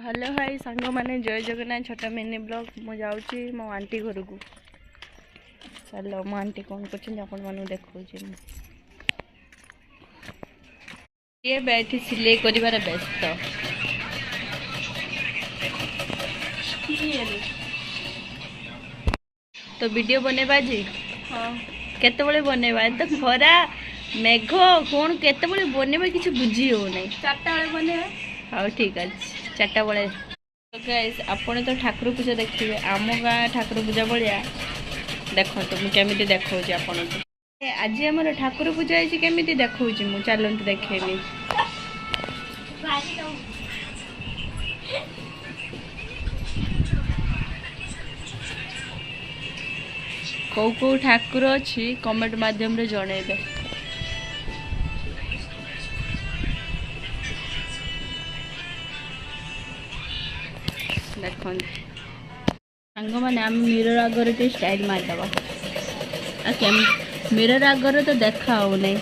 Hello भाई सांग मैंने जय जगन्नाथ छोटा मिनी ब्लॉग मु जाऊँगी मो आंटी घर को। चलो मो आंटी कौन कर देखा ये बैठी सिलाई कर व्यस्त तो वीडियो बनेबा जी। हाँ केतबले बनेबा तो खरा मेघ कौन केतबले बनेबा किसी बुझी हो नहीं। 4टा बेले बनेबा। हाँ ठीक अच्छे 4टा बेले। तो गाइस आपण तो ठाकुर पूजा देखिए आम गाँ ठाकुर पूजा भाया देखो मुझे केमी देखा आपण आज आम ठाकुर पूजा है केमी देखा मुझे चलते देखेमी। कौ कौ ठाकुर अच्छी कमेंट माध्यम रे जनइबे। देख सांग मैंने आम मिरर आगर स्टाइल मारदबा मिरर आगर तो देखा हो नहीं।